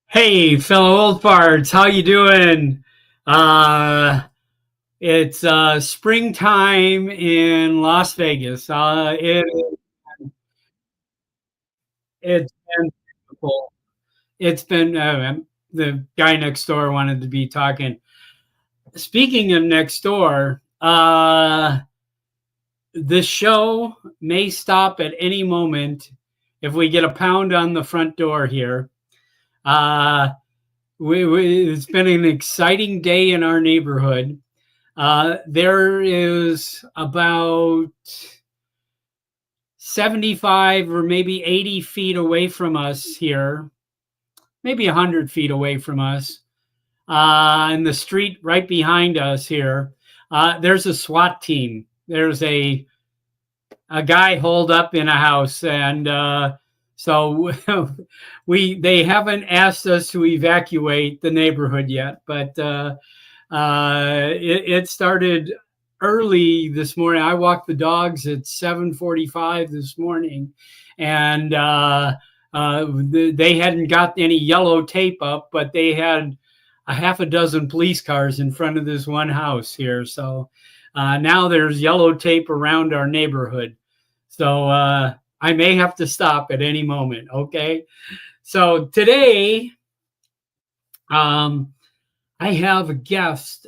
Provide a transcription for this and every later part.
Hey, fellow old farts, how you doing? Uh, it's springtime in Las Vegas. It's been beautiful. It's been the guy next door wanted to be talking. Speaking of next door, the show may stop at any moment if we get a pound on the front door here. Uh, it's been an exciting day in our neighborhood. There is about 75 or maybe 80 feet away from us here, maybe 100 feet away from us, in the street right behind us here. There's a SWAT team. There's a guy holed up in a house, and so they haven't asked us to evacuate the neighborhood yet, but it started early this morning. I walked the dogs at 7:45 this morning, and they hadn't got any yellow tape up, but they had a half a dozen police cars in front of this one house here. So now there's yellow tape around our neighborhood. So I may have to stop at any moment. Okay. So today, I have a guest,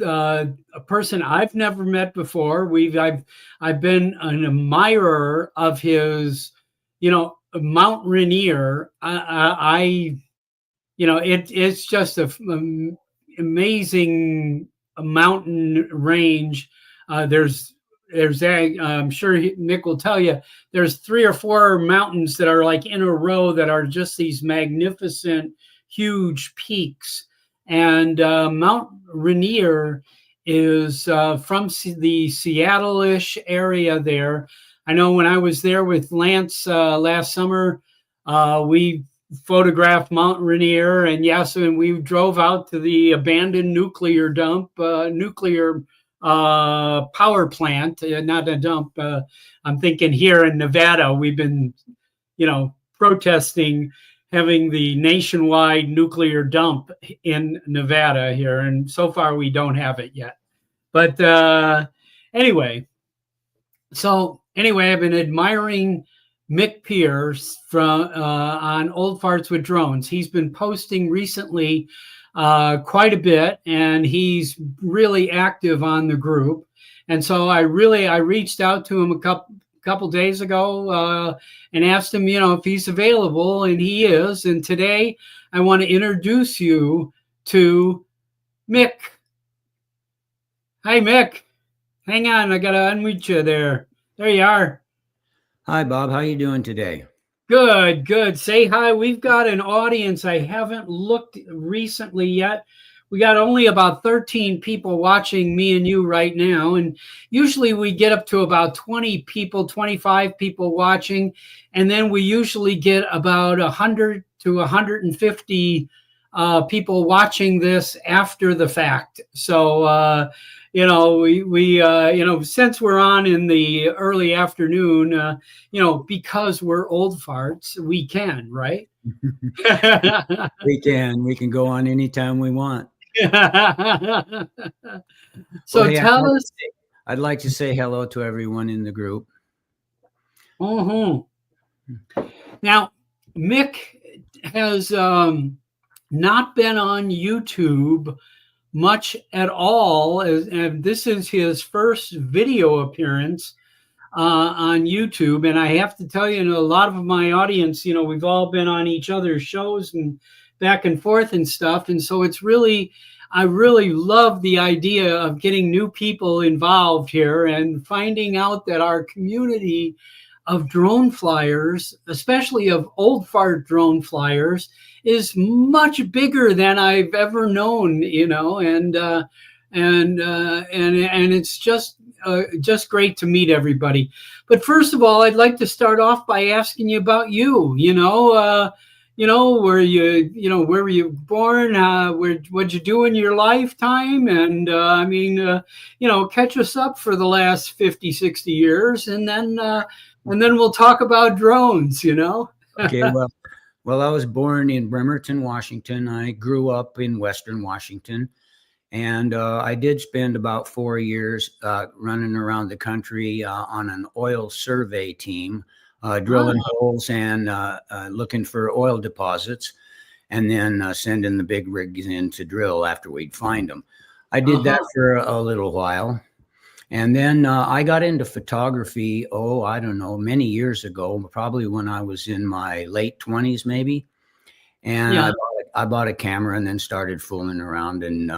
a person I've never met before. I've been an admirer of his, Mount Rainier. It's just a amazing mountain range. I'm sure Mick will tell you, there's 3 or 4 mountains that are like in a row that are just these magnificent, huge peaks. And Mount Rainier is from the Seattle-ish area there. I know when I was there with Lance last summer, we photographed Mount Rainier, and yes, and we drove out to the abandoned nuclear power plant, not a dump. I'm thinking here in Nevada, we've been, protesting having the nationwide nuclear dump in Nevada here. And so far we don't have it yet. But anyway, I've been admiring Mick Pier from on Old Farts with Drones. He's been posting recently quite a bit, and he's really active on the group. And so I reached out to him a couple days ago and asked him, if he's available, and he is. And today I want to introduce you to Mick. Hi, Mick. Hang on, I gotta unmute you there. There you are. Hi, Bob. How you doing today? Good. Say hi. We've got an audience. I haven't looked recently yet. We got only about 13 people watching me and you right now. And usually we get up to about 20 people, 25 people watching. And then we usually get about 100 to 150 people watching this after the fact. So, since we're on in the early afternoon, because we're old farts, we can, right? We can go on anytime we want. So tell us. I'd like to say hello to everyone in the group. Now, Mick has not been on YouTube much at all, and this is his first video appearance on YouTube. And I have to tell you, a lot of my audience, we've all been on each other's shows and back and forth and stuff. And so I really love the idea of getting new people involved here and finding out that our community of drone flyers, especially of old fart drone flyers, is much bigger than I've ever known, and it's just great to meet everybody. But first of all, I'd like to start off by asking you about you. Where were you born? What'd you do in your lifetime? And catch us up for the last 50, 60 years, and then we'll talk about drones. Okay, well, Well, I was born in Bremerton, Washington. I grew up in Western Washington. And I did spend about 4 years running around the country on an oil survey team, drilling Oh, holes and looking for oil deposits, and then sending the big rigs in to drill after we'd find them. I did that uh-huh. for a little while. And then I got into photography, oh, I don't know, many years ago, probably when I was in my late 20s, maybe. And Yeah. I bought a camera and then started fooling around and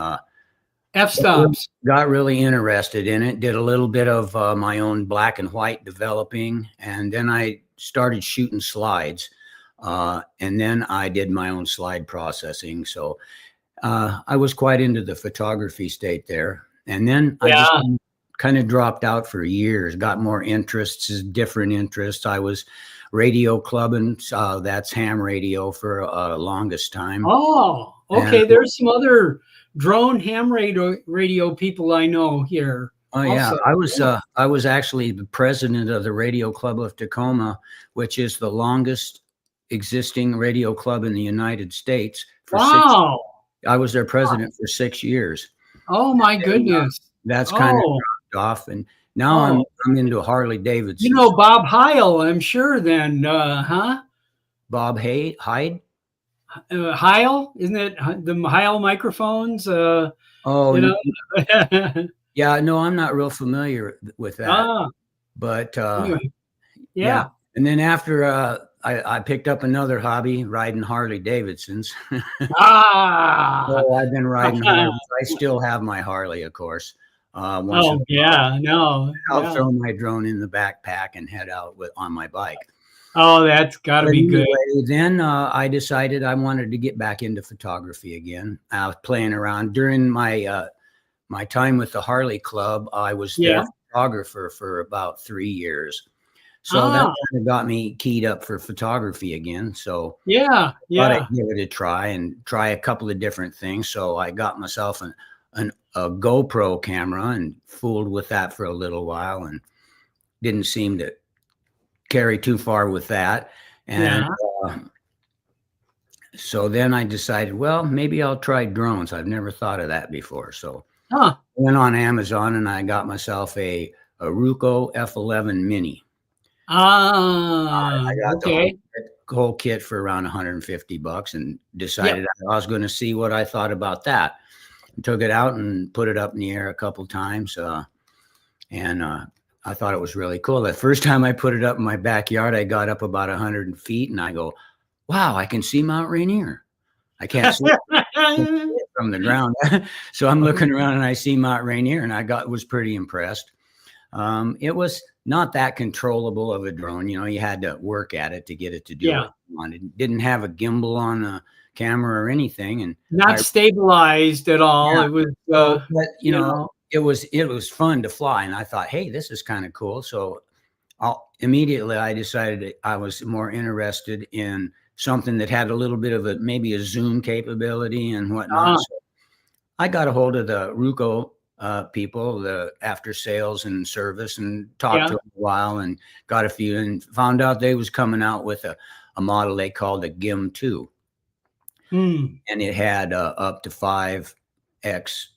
F-stops. got really interested in it, did a little bit of my own black and white developing, and then I started shooting slides. And then I did my own slide processing. So I was quite into the photography state there. And then I just Yeah. kind of dropped out for years, got more interests, different interests. I was radio clubbing, that's ham radio for longest time. Oh, And okay. There's some other drone ham radio people I know here oh yeah, also. I was actually the president of the Radio Club of Tacoma, which is the longest existing radio club in the United States for six. Wow. I was their president for 6 years. Oh my And goodness. that's kind of Oh, dropped off, and now oh. I'm into Harley You Davidson. know Bob Heil, I'm sure then, huh? Bob Hyde. Heil, isn't it the Heil microphones? Oh You know? yeah, no, I'm not real familiar with that, Ah, but anyway, yeah. yeah. And then after I picked up another hobby, riding Harley Davidsons. Ah. Oh, I've been riding Harleys. I still have my Harley, of course. Once in a Oh, yeah, no. I'll Yeah. throw my drone in the backpack and head out on my bike. Oh, that's got to But be anyway, good. then I decided I wanted to get back into photography again. I was playing around during my time with the Harley Club. I was their Yeah. photographer for about 3 years. So that Ah, kind of got me keyed up for photography again. So yeah, thought yeah, I'd give it a try and try a couple of different things. So I got myself a GoPro camera and fooled with that for a little while and didn't seem to carry too far with that. And yeah. so then I decided, well, maybe I'll try drones. I've never thought of that before. So Huh. I went on Amazon and I got myself a Ruco F11 Mini. Ah, I got okay. the whole kit for around $150 and decided I was going to see what I thought about that. Took it out and put it up in the air a couple times. And I thought it was really cool. The first time I put it up in my backyard, I got up about 100 feet and I go, wow, I can see Mount Rainier. I can't see it from the ground. So I'm looking around and I see Mount Rainier and was pretty impressed. It was not that controllable of a drone. You know, you had to work at it to get it to do Yeah. what you wanted. Didn't have a gimbal on the camera or anything. And Not stabilized at all. yeah, It was, but you you know, know, it was fun to fly. And I thought, hey, this is kind of cool. So immediately I decided I was more interested in something that had a little bit of maybe a zoom capability and whatnot. So I got a hold of the Ruco people, the after sales and service, and talked yeah. to them a while and got a few and found out they was coming out with a model they called a GIM 2. Hmm. And it had up to 5x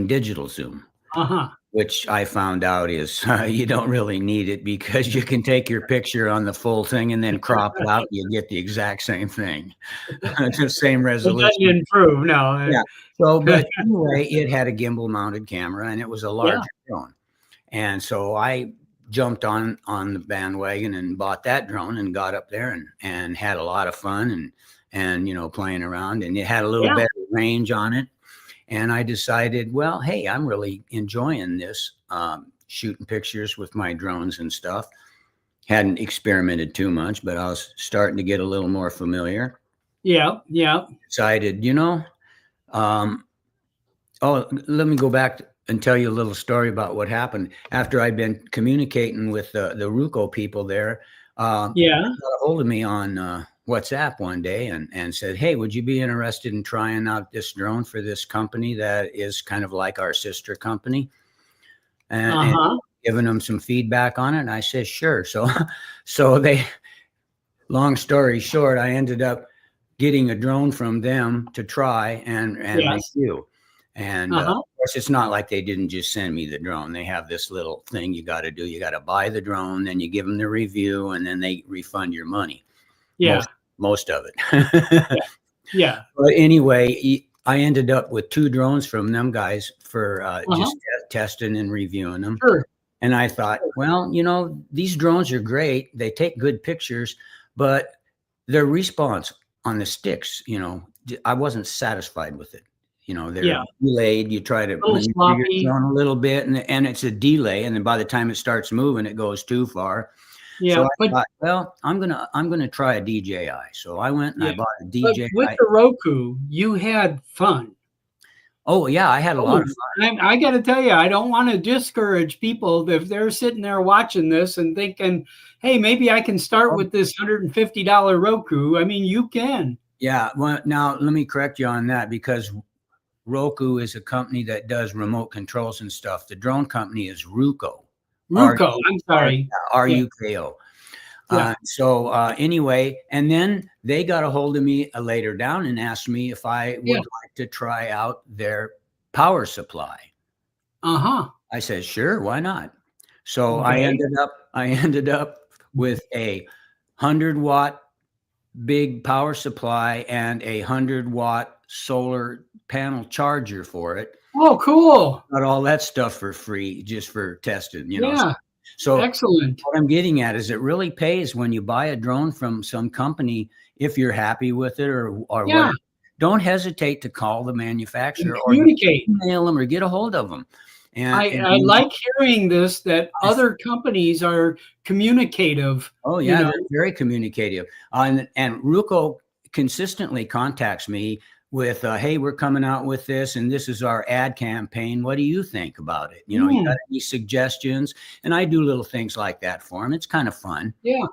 digital zoom, Uh-huh. which I found out is you don't really need it because you can take your picture on the full thing and then crop it out and you get the exact same thing. It's the same It doesn't resolution. improve, no. Yeah. So, but anyway, it had a gimbal mounted camera and it was a larger drone. And so I jumped on the bandwagon and bought that drone and got up there and had a lot of fun and you know, playing around, and it had a little better range on it. And I decided, well, hey, I'm really enjoying this, shooting pictures with my drones and stuff. Hadn't experimented too much, but I was starting to get a little more familiar. Yeah, yeah. Decided, you know, let me go back and tell you a little story about what happened after I'd been communicating with the Ruco people there. Yeah. They got a hold of me on WhatsApp one day and said, hey, would you be interested in trying out this drone for this company that is kind of like our sister company? And giving them some feedback on it. And I said, sure. So long story short, I ended up getting a drone from them to try and Yes. review. And of Uh-huh. course, it's not like they didn't just send me the drone. They have this little thing you got to do. You got to buy the drone, then you give them the review, and then they refund your money. Yeah. Most of it. Yeah. Yeah. But anyway, I ended up with 2 drones from them guys for just testing and reviewing them. Sure. And I thought, well, these drones are great. They take good pictures, but their response on the sticks, I wasn't satisfied with it. They're delayed. You try to maneuver your drone a little bit, and it's a delay. And then by the time it starts moving, it goes too far. Yeah. So I thought, well, I'm gonna try a DJI. So I went and I bought a DJI. But with the Roku, you had fun. Oh yeah, I had a lot of fun. I got to tell you, I don't want to discourage people if they're sitting there watching this and thinking, "Hey, maybe I can start with this $150 Roku." I mean, you can. Yeah. Well, now let me correct you on that, because Roku is a company that does remote controls and stuff. The drone company is Ruko. Ruko. I'm sorry. Ruko. So anyway, and then they got a hold of me later down and asked me if I would like to try out their power supply. I said, sure, why not? So I ended up with a 100-watt big power supply and a 100-watt solar panel charger for it. Oh, cool. Got all that stuff for free, just for testing, Yeah. So excellent. What I'm getting at is it really pays when you buy a drone from some company, if you're happy with it or what. Don't hesitate to call the manufacturer or email them or get a hold of them. And I like hearing this, that other companies are communicative. Oh yeah, they're very communicative. And Ruko consistently contacts me with, hey, we're coming out with this, and this is our ad campaign. What do you think about it? You got any suggestions? And I do little things like that for them. It's kind of fun. Yeah.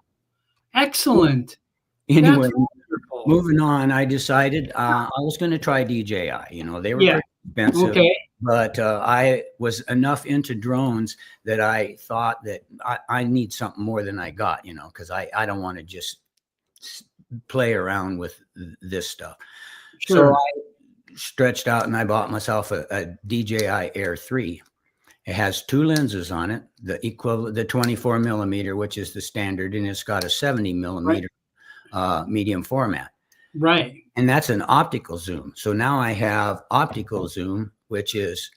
Excellent. Anyway, moving on, I decided I was going to try DJI. They were pretty expensive, but I was enough into drones that I thought that I need something more than I got, because I don't want to just play around with this stuff. Sure. So I stretched out and I bought myself a DJI Air 3. It has 2 lenses on it, the equivalent, the 24 millimeter, which is the standard, and it's got a 70 millimeter medium format. Right. And that's an optical zoom. So now I have optical zoom, which is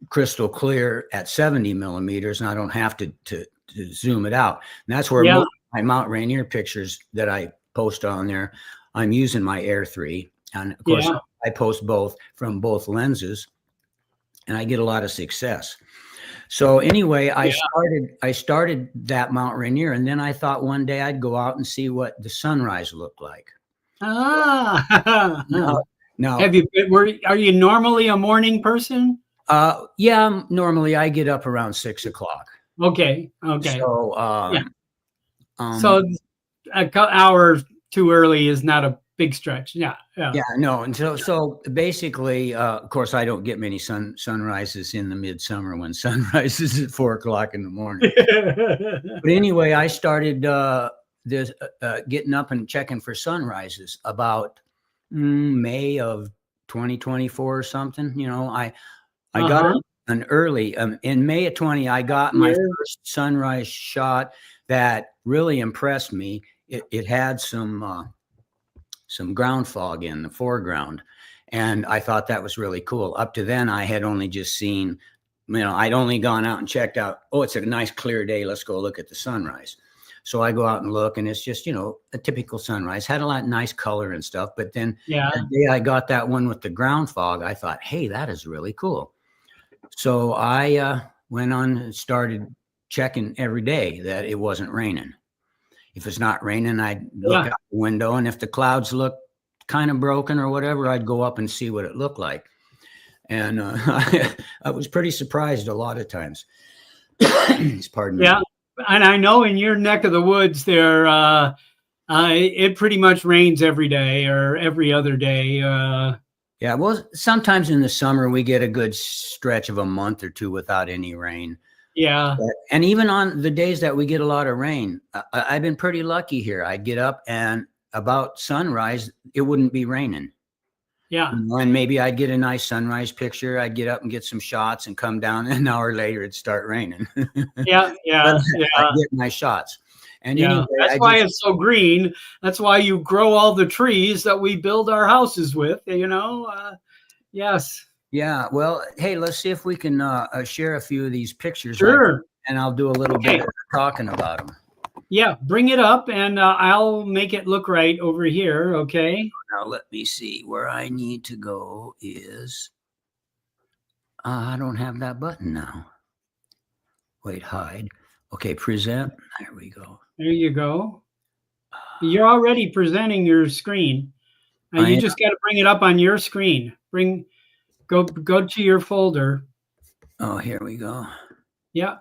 crystal clear at 70 millimeters, and I don't have to zoom it out. And that's where my Mount Rainier pictures that I post on there, I'm using my Air 3. And of course, I post both from both lenses, and I get a lot of success. So anyway, I started that Mount Rainier, and then I thought one day I'd go out and see what the sunrise looked like. Now, are you normally a morning person? Yeah, normally I get up around 6 o'clock. Okay. So, so an hour too early is not a big stretch. Yeah, no. And so basically, of course, I don't get many sunrises in the midsummer when sun rises at 4 o'clock in the morning. But anyway, I started getting up and checking for sunrises about May of 2024 or something. I got an early in May of 20. I got my first sunrise shot that really impressed me. It had some ground fog in the foreground, and I thought that was really cool. Up to then, I had only just seen, I'd only gone out and checked out, oh, it's a nice clear day, let's go look at the sunrise. So I go out and look, and it's just, a typical sunrise. Had a lot of nice color and stuff, but then the day I got that one with the ground fog, I thought, hey, that is really cool. So I went on and started checking every day that it wasn't raining. If it's not raining, I'd look out the window, and if the clouds look kind of broken or whatever, I'd go up and see what it looked like. And I was pretty surprised a lot of times. Pardon me. Yeah, and I know in your neck of the woods there, it pretty much rains every day or every other day. Well, sometimes in the summer we get a good stretch of a month or two without any rain. Yeah. And even on the days that we get a lot of rain, I've been pretty lucky here. I'd get up and about sunrise, it wouldn't be raining. Yeah. And maybe I'd get a nice sunrise picture. I'd get up and get some shots and come down. An hour later, it'd start raining. Yeah. But Yeah. I Yeah. get my shots. And Yeah. anyway, That's why it's so green. That's why you grow all the trees that we build our houses with, you know? Yes. yeah. Well, hey, let's see if we can share a few of these pictures. Sure. And I'll do a little bit of talking about them. Yeah. Bring it up and I'll make it look right over here. Okay. Now, let me see where I need to go is, I don't have that button now. Wait, hide. Okay, present. There we go. There you go. You're already presenting your screen. And you just got to bring it up on your screen. Go to your folder. Oh, here we go. Yeah.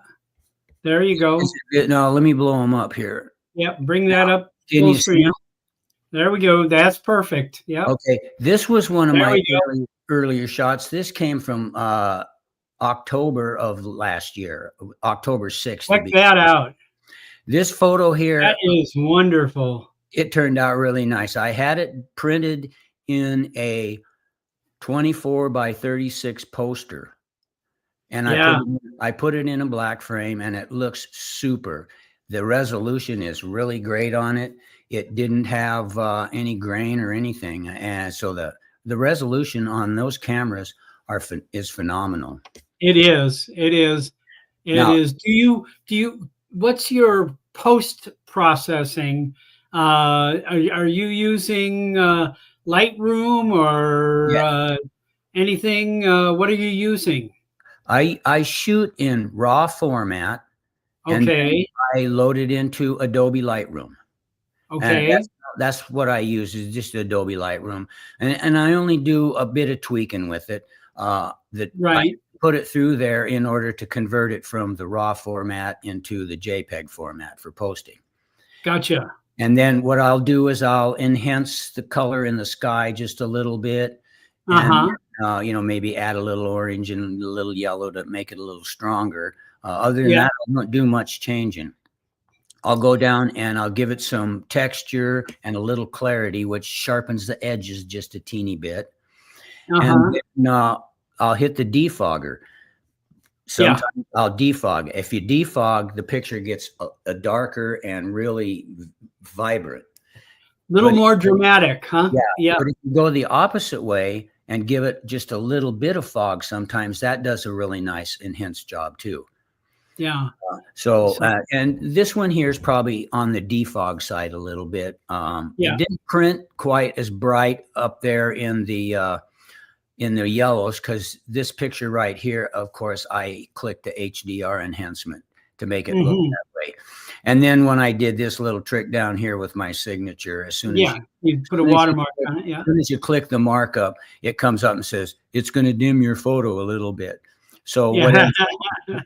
There you go. No, let me blow them up here. Yep. Bring that up. Can you see them? There we go. That's perfect. Yeah. Okay. This was one of my earlier shots. This came from October of last year, October 6th. Check that out. This photo here. That is wonderful. It turned out really nice. I had it printed in a 24 by 36 poster. And I put it in a black frame and it looks super. The resolution is really great on it. It didn't have any grain or anything. And so the resolution on those cameras is phenomenal. It is. It is. It is. Do you, what's your post processing? Are you using Lightroom or anything? What are you using? I shoot in RAW format. Okay. And I load it into Adobe Lightroom. Okay. And that's what I use, is just Adobe Lightroom. And I only do a bit of tweaking with it. I put it through there in order to convert it from the RAW format into the JPEG format for posting. Gotcha. And then what I'll do is I'll enhance the color in the sky just a little bit. And, maybe add a little orange and a little yellow to make it a little stronger. Other than that, I don't do much changing. I'll go down and I'll give it some texture and a little clarity, which sharpens the edges just a teeny bit. And then, I'll hit the defogger. Sometimes I'll defog. If you defog, the picture gets a darker and really vibrant. A little more dramatic, huh? Yeah. But if you go the opposite way and give it just a little bit of fog, sometimes that does a really nice enhanced job too. Yeah. And this one here is probably on the defog side a little bit. It didn't print quite as bright up there in the yellows, because this picture right here, of course, I clicked the HDR enhancement to make it look that way. And then when I did this little trick down here with my signature, as soon as you put a watermark on it, as soon as you click the markup, it comes up and says, it's going to dim your photo a little bit. So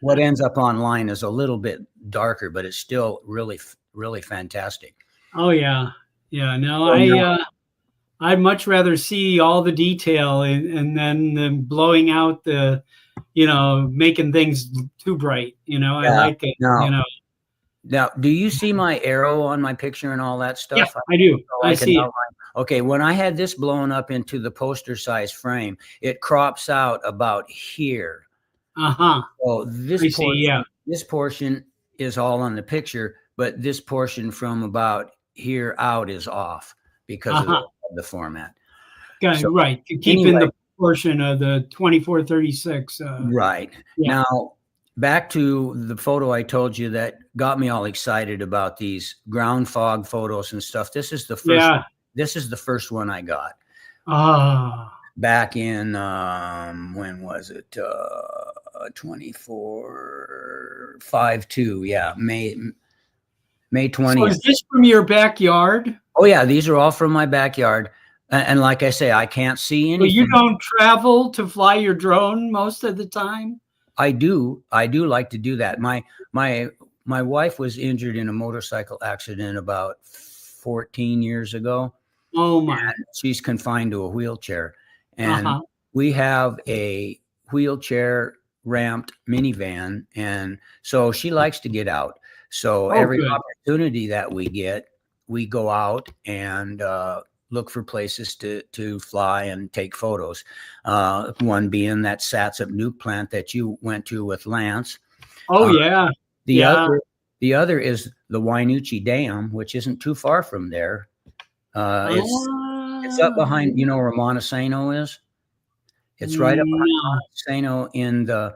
what ends up online is a little bit darker, but it's still really, really fantastic. Oh, yeah. Yeah. No, I'd much rather see all the detail and then blowing out the, making things too bright. I like it. Now, do you see my arrow on my picture and all that stuff? Yeah, I do. I see it. Okay, when I had this blown up into the poster size frame, it crops out about here. So this portion is all on the picture, but this portion from about here out is off because of the format. Right, keeping the portion of the 2436. Right. Yeah. Now, back to the photo I told you that got me all excited about these ground fog photos and stuff. This is the first. This is the first one I got. Back in when was it? 24/5/2. Yeah, May 20th. So is this from your backyard? Oh yeah, these are all from my backyard. And like I say, I can't see anything. But you don't travel to fly your drone most of the time? I do like to do that. My wife was injured in a motorcycle accident about 14 years ago. Oh my! She's confined to a wheelchair, and we have a wheelchair ramped minivan, and so she likes to get out. So Oh, every good. opportunity that we get, we go out and look for places to fly and take photos. One being that Satsup's nuke plant that you went to with Lance. Oh, yeah. The Yeah. other is the Wainuchi Dam, which isn't too far from there. It's up behind, you know where Montesano is? It's right up behind No. Montesano in the.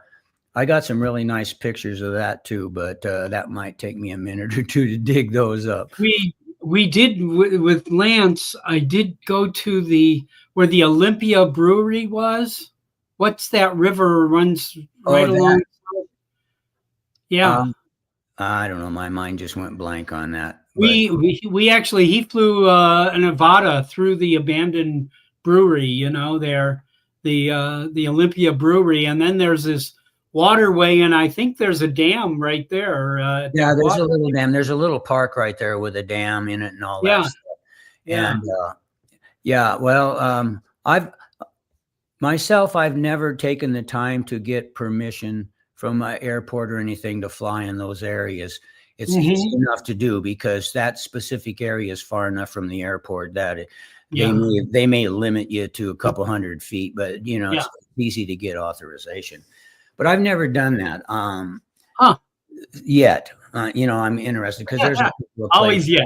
I got some really nice pictures of that too, but that might take me a minute or two to dig those up. We did with Lance. I did go to where the Olympia Brewery was. What's that river runs right along? Yeah. I don't know. My mind just went blank on that. We actually, he flew a Nevada through the abandoned brewery, you know, there, the Olympia Brewery, and then there's this waterway, and I think there's a dam right there. Yeah, there's a little dam. There's a little park right there with a dam in it and all that stuff. And well, I've never taken the time to get permission from an airport or anything to fly in those areas. It's easy enough to do because that specific area is far enough from the airport that they may limit you to a couple 100 feet, but you know, it's easy to get authorization. But I've never done that yet. You know, I'm interested because there's a couple of places,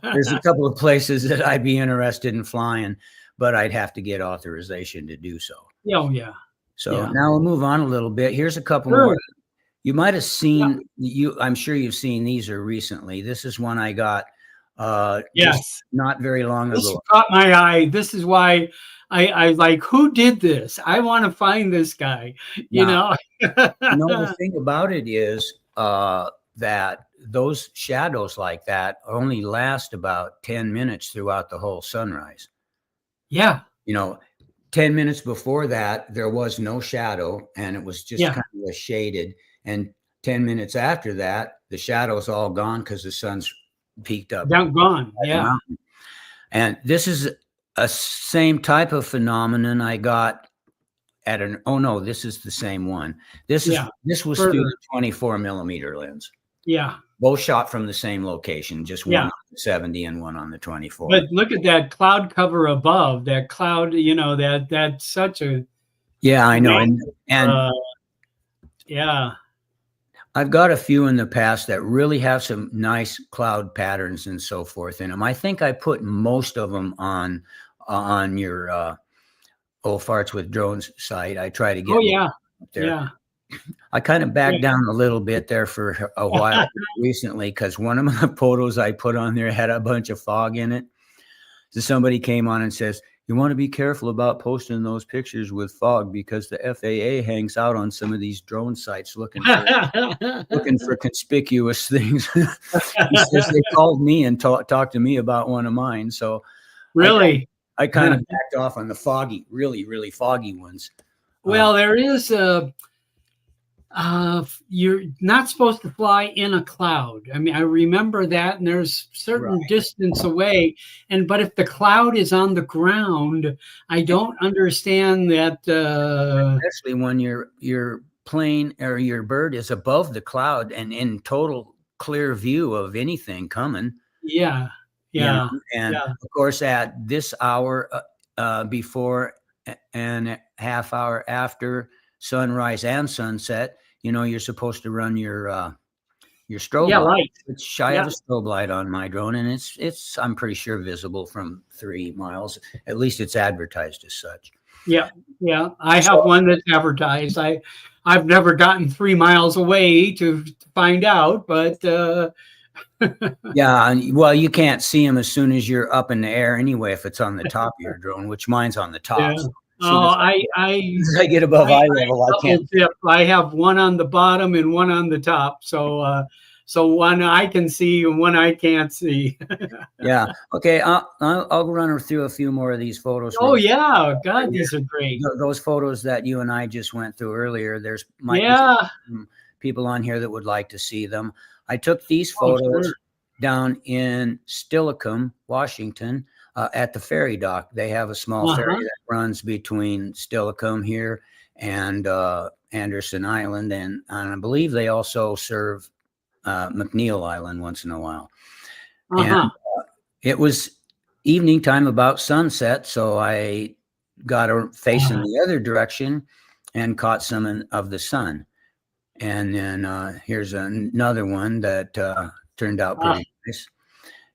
there's a couple of places that I'd be interested in flying, but I'd have to get authorization to do so. Oh, yeah. So now we'll move on a little bit. Here's a couple more. You might have seen I'm sure you've seen these recently. This is one I got just not very long ago. This caught my eye. This is why I like, who did this? I want to find this guy, you know. The thing about it is that those shadows like that only last about 10 minutes throughout the whole sunrise. Yeah. You know, 10 minutes before that, there was no shadow and it was just kind of shaded. And 10 minutes after that, the shadow's all gone because the sun's peaked up. Gone. Yeah. And this is a same type of phenomenon I got at this is the same one. This was through the 24 millimeter lens. Yeah. Both shot from the same location, just one on the 70 and one on the 24. But look at that cloud cover above. That cloud, you know, that's such a. Yeah, I know. And I've got a few in the past that really have some nice cloud patterns and so forth in them. I think I put most of them on your FARTS with Drones site. I try to get up there. Yeah. I kind of backed down a little bit there for a while recently because one of the photos I put on there had a bunch of fog in it. So somebody came on and says, you want to be careful about posting those pictures with fog because the FAA hangs out on some of these drone sites looking for conspicuous things. He says they called me and talked to me about one of mine. So really, I kind of backed off on the foggy, really, really foggy ones. Well, there is you're not supposed to fly in a cloud. I mean, I remember that, and there's certain distance away. But if the cloud is on the ground, I don't understand that. Especially when your plane or your bird is above the cloud and in total clear view of anything coming. Yeah. Yeah. And of course, at this hour before and a half hour after sunrise and sunset, you know, you're supposed to run your strobe light. Which I have a strobe light on my drone, and it's I'm pretty sure visible from 3 miles. At least it's advertised as such. Yeah. I have one that's advertised. I've never gotten 3 miles away to find out, but yeah, well, you can't see them as soon as you're up in the air anyway if it's on the top of your drone, which mine's on the top. Yeah. So I get above eye level, I can't. I have one on the bottom and one on the top. So one I can see and one I can't see. Yeah. Okay. I'll run through a few more of these photos. Oh yeah, God, these are great. Those photos that you and I just went through earlier. There's might be some people on here that would like to see them. I took these photos down in Steilacoom, Washington. At the ferry dock. They have a small ferry that runs between Steilacoom here and Anderson Island, and I believe they also serve McNeil Island once in a while. And it was evening time, about sunset, so I got her facing the other direction and caught some of the sun. And then here's another one that turned out pretty nice.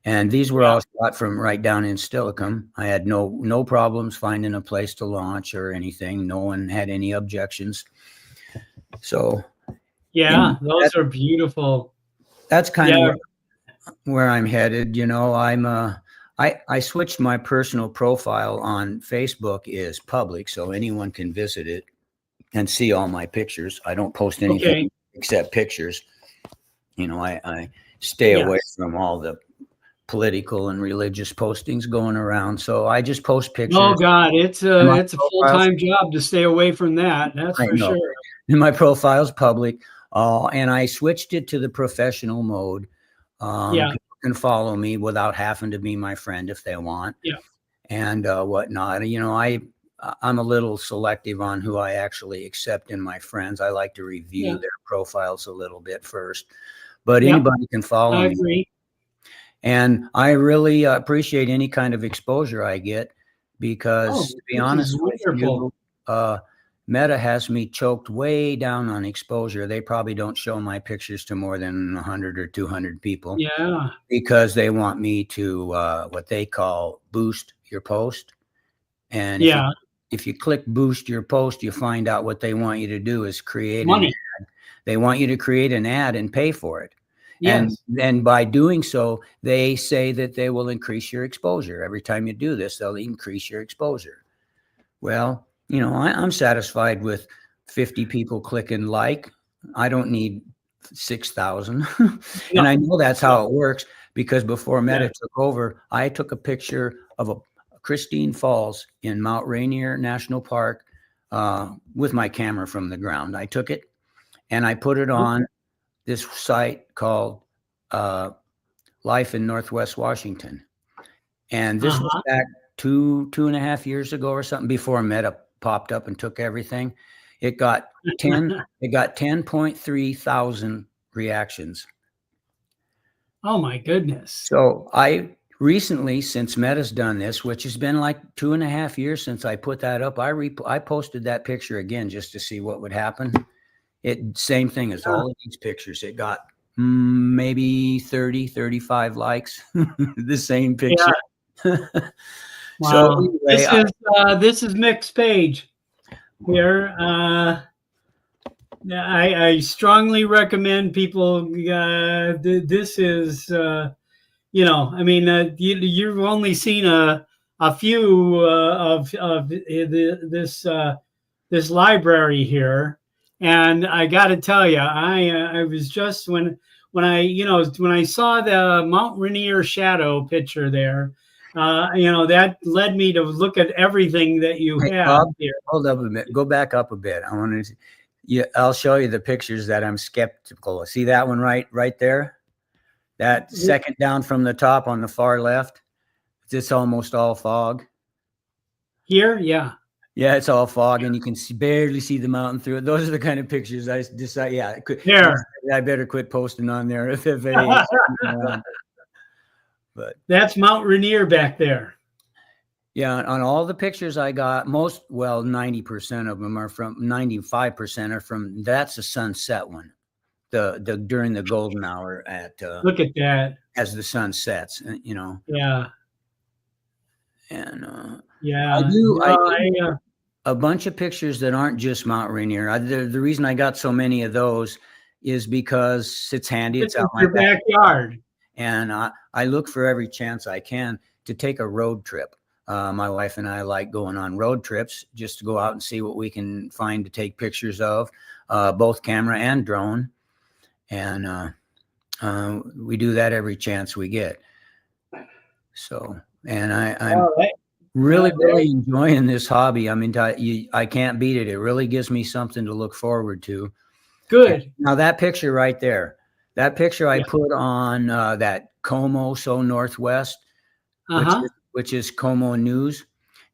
And these were all shot from right down in Stillicum. I had no problems finding a place to launch or anything. No one had any objections. So yeah, those are beautiful. That's kind of where I'm headed. You know, I switched my personal profile on Facebook is public, so anyone can visit it and see all my pictures. I don't post anything except pictures. You know, I stay away from all the political and religious postings going around. So I just post pictures. Oh God, it's a full-time job to stay away from that. That's for sure. And my profile's public. And I switched it to the professional mode. People can follow me without having to be my friend if they want. Yeah. And whatnot. You know, I'm a little selective on who I actually accept in my friends. I like to review their profiles a little bit first. But anybody can follow me. I agree. And I really appreciate any kind of exposure I get because, to be honest with you, Meta has me choked way down on exposure. They probably don't show my pictures to more than 100 or 200 people. Yeah. Because they want me to what they call boost your post. And if you click boost your post, you find out what they want you to do is create an ad. They want you to create an ad and pay for it. Yes. And by doing so, they say that they will increase your exposure. Every time you do this, they'll increase your exposure. Well, you know, I'm satisfied with 50 people clicking like. I don't need 6,000. And I know that's how it works because before Meta took over, I took a picture of a Christine Falls in Mount Rainier National Park with my camera from the ground. I took it and I put it on this site called Life in Northwest Washington. And this was back two and a half years ago or something before Meta popped up and took everything. It got 10.3 thousand reactions. Oh my goodness. So I recently, since Meta's done this, which has been like 2.5 years since I put that up, I posted that picture again just to see what would happen. Same thing as all of these pictures. It got maybe 30, 35 likes, the same picture. Yeah. Wow. So anyway, this is Mick's page here. I strongly recommend people. This is, you know, I mean, you've only seen a few of this library here, and I got to tell you, I was just when I saw the Mount Rainier shadow picture there. You know, that led me to look at everything that you have Bob, here. Hold up a minute. Go back up a bit. I want to. I'll show you the pictures that I'm skeptical. See that one right there? That second down from the top on the far left. It's almost all fog. Here, yeah. Yeah, it's all fog, and you can barely see the mountain through it. Those are the kind of pictures I decide. Yeah, I better quit posting on there if But that's Mount Rainier back there. Yeah, on all the pictures I got, 90% of them are from 95% are from. That's a sunset one, the during the golden hour at. Look at that as the sun sets, you know. Yeah. And I do a bunch of pictures that aren't just Mount Rainier. The reason I got so many of those is because it's handy. It's out my backyard. And I look for every chance I can to take a road trip. My wife and I like going on road trips just to go out and see what we can find to take pictures of, both camera and drone. And we do that every chance we get. So, and I'm really enjoying this hobby. I mean, I can't beat it. It really gives me something to look forward to. Good. Now that picture right there. That picture I put on that Como So Northwest, which is Como News.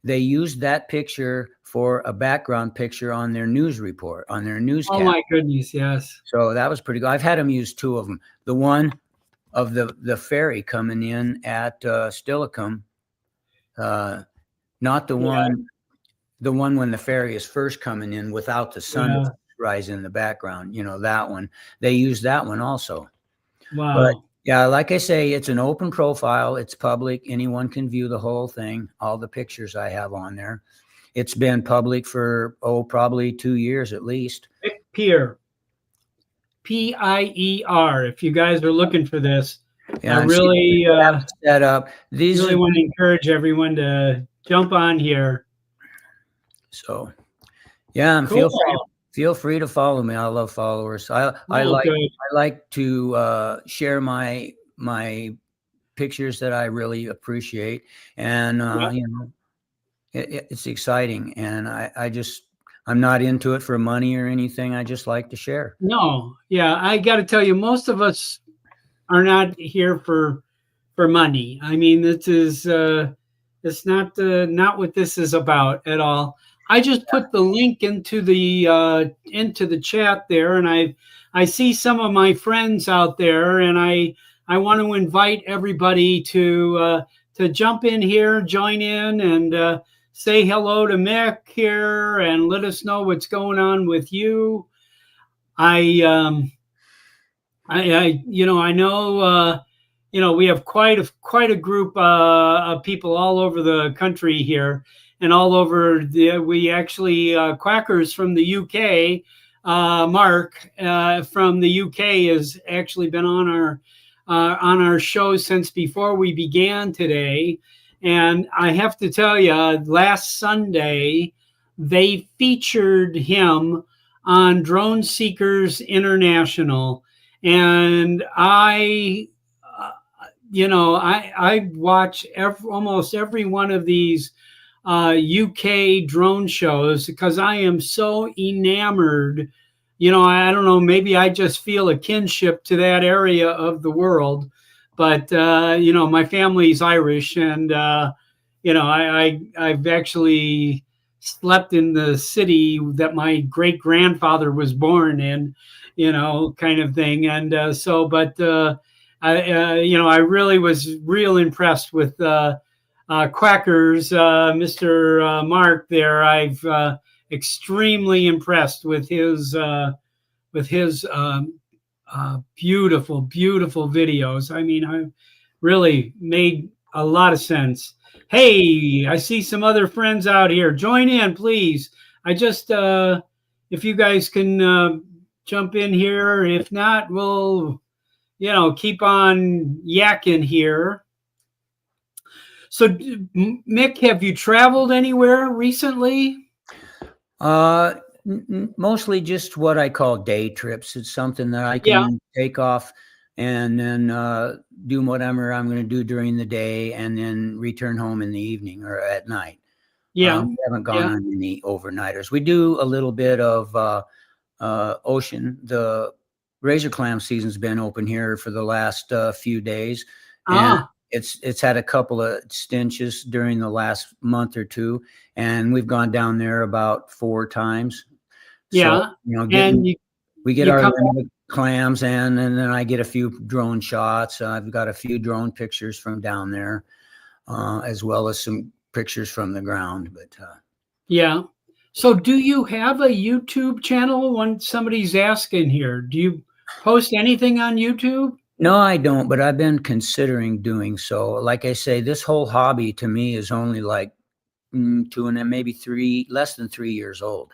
they used that picture for a background picture on their news report, on their Oh newscast. my goodness, yes. So that was pretty good. I've had them use two of them. The one of the ferry coming in at Stillicum, not the one when the ferry is first coming in without the sun rise in the background. You know, that one. They use that one also. Wow. But yeah, like I say, it's an open profile. It's public. Anyone can view the whole thing, all the pictures I have on there. It's been public for, probably 2 years at least. Mick Pier. Pier. If you guys are looking for this, I really set up. These really want to encourage everyone to jump on here. So, yeah, and Cool. feel free to follow me. I love followers. I like to share my pictures that I really appreciate, and you know, it's exciting, and I'm not into it for money or anything. I just like to share. No, yeah, I got to tell you, most of us are not here for money. I mean, this is it's not what this is about at all. I just put the link into the chat there, and I see some of my friends out there, and I want to invite everybody to jump in here, join in, and say hello to Mick here, and let us know what's going on with you. I know we have quite a group of people all over the country here, and all over we actually Quackers from the UK. Mark from the UK has actually been on our show since before we began today, and I have to tell you, last Sunday they featured him on Drone Seekers International, and I watch almost every one of these UK drone shows because I am so enamored. I don't know, maybe I just feel a kinship to that area of the world, but my family's Irish, and I've actually slept in the city that my great grandfather was born in, kind of thing. And I really was real impressed with Quackers, Mr. Mark there. I've extremely impressed with his beautiful, beautiful videos. I mean, I really made a lot of sense. Hey, I see some other friends out here. Join in, please. I just, if you guys can jump in here. If not, we'll, keep on yakking here. So, Mick, have you traveled anywhere recently? Mostly just what I call day trips. It's something that I can take off and then do whatever I'm going to do during the day, and then return home in the evening or at night. We haven't gone on any overnighters. We do a little bit of ocean. The razor clam season's been open here for the last few days, and it's had a couple of stenches during the last month or two, and we've gone down there about 4 times. Yeah, so, we get our limited clams, and then I get a few drone shots. I've got a few drone pictures from down there, as well as some pictures from the ground. But so do you have a YouTube channel? When somebody's asking here, do you post anything on YouTube? No, I don't, but I've been considering doing so. Like I say, this whole hobby to me is only like 2 and then maybe 3, less than 3 years old.